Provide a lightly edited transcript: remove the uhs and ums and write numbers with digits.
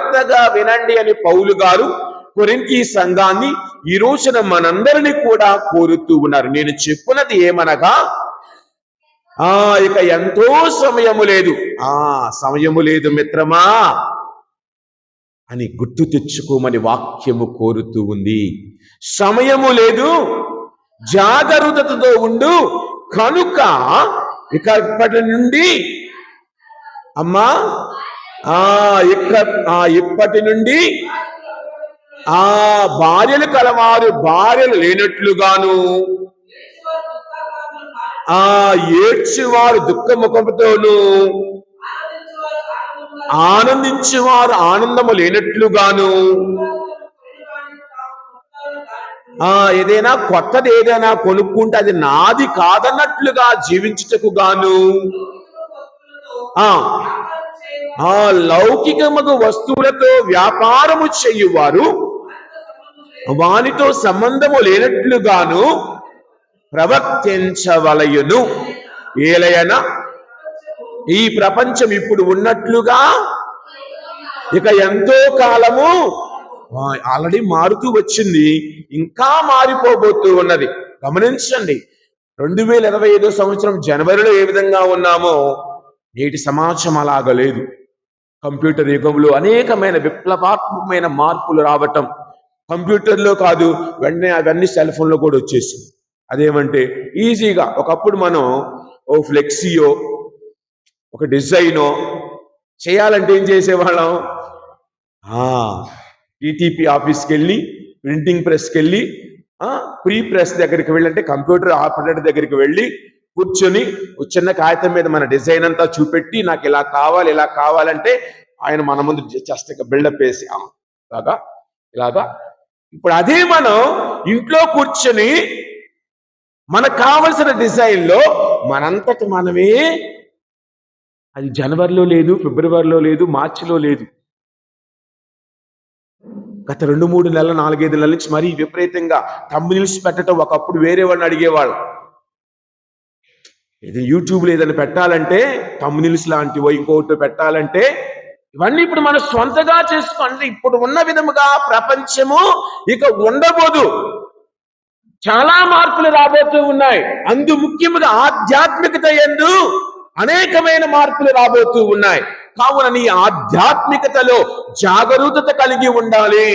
జాగ్రత్తగా వినండి అని పౌలు గారు కొరింథీ సంఘాన్ని ఈ రోజున మనందరినీ కూడా కోరుతూ ఉన్నారు. నేను చెప్పున్నది ఏమనగా, ఇక ఎంతో సమయము లేదు, సమయము లేదు మిత్రమా అని గుర్తు తెచ్చుకోమని వాక్యము కోరుతూ ఉంది. సమయము లేదు, జాగరూకతతో ఉండు. కనుక ఇక ఇప్పటి నుండి అమ్మా ఇప్పటి నుండి భార్యలు కలవారు భార్యలు లేనట్లుగాను, ఏడ్చేవారు దుఃఖముఖముతోను, ఆనందించేవారు ఆనందము లేనట్లుగాను, ఏదైనా కొత్తది ఏదైనా కొనుక్కుంటే అది నాది కాదన్నట్లుగా జీవించుటకు గాను, లౌకికముగు వస్తువులతో వ్యాపారము చేయువారు వానితో సంబంధము లేనట్లుగాను ప్రవర్తించవలయును. ఏలయన ఈ ప్రపంచం ఇప్పుడు ఉన్నట్లుగా ఇక ఎంతో కాలము ఆల్రెడీ మారుతూ వచ్చింది, ఇంకా మారిపోబోతూ ఉన్నది. గమనించండి, 2025 సంవత్సరం జనవరిలో ఏ విధంగా ఉన్నామో నేటి సమాజం అలాగా లేదు. కంప్యూటర్ యుగంలో అనేకమైన విప్లవాత్మకమైన మార్పులు రావటం, కంప్యూటర్లో కాదు వెంటనే అవన్నీ సెల్ ఫోన్లో కూడా వచ్చేసింది. అదేమంటే ఈజీగా ఒకప్పుడు మనం ఓ ఫ్లెక్సీయో ఒక డిజైనో చేయాలంటే ఏం చేసేవాళ్ళం, టీటీపీ ఆఫీస్కి వెళ్ళి ప్రింటింగ్ ప్రెస్కి వెళ్ళి ప్రీ ప్రెస్ దగ్గరికి వెళ్ళి అంటే కంప్యూటర్ ఆపరేటర్ దగ్గరికి వెళ్ళి కూర్చొని చిన్న కాగితం మీద మన డిజైన్ అంతా చూపెట్టి నాకు ఇలా కావాలి ఇలా కావాలంటే ఆయన మన ముందు జస్ట్ బిల్డప్ వేసి ఇలాగా. ఇప్పుడు అదే మనం ఇంట్లో కూర్చొని మనకు కావలసిన డిజైన్లో మనంతటి మనమే, అది జనవరిలో లేదు, ఫిబ్రవరిలో లేదు, మార్చిలో లేదు, గత 2-3 నెలలు 4-5 నెలల నుంచి మరీ విపరీతంగా థంబ్నెయిల్స్ పెట్టడం. ఒకప్పుడు వేరే వాళ్ళని అడిగేవాళ్ళు, ఇది యూట్యూబ్లో ఏదైనా పెట్టాలంటే థంబ్నెయిల్స్ లాంటివో ఇంకోటి పెట్టాలంటే ఇవన్నీ ఇప్పుడు మనం సొంతగా చేసుకోండి. ఇప్పుడు ఉన్న విధముగా ప్రపంచము ఇక ఉండబోదు, చాలా మార్పులు రాబోతూ ఉన్నాయి. అందు ముఖ్యముగా ఆధ్యాత్మికత యందు అనేకమైన మార్పులు రాబోతూ ఉన్నాయి. కావున నీ ఆధ్యాత్మికతలో జాగరూకత కలిగి ఉండాలి.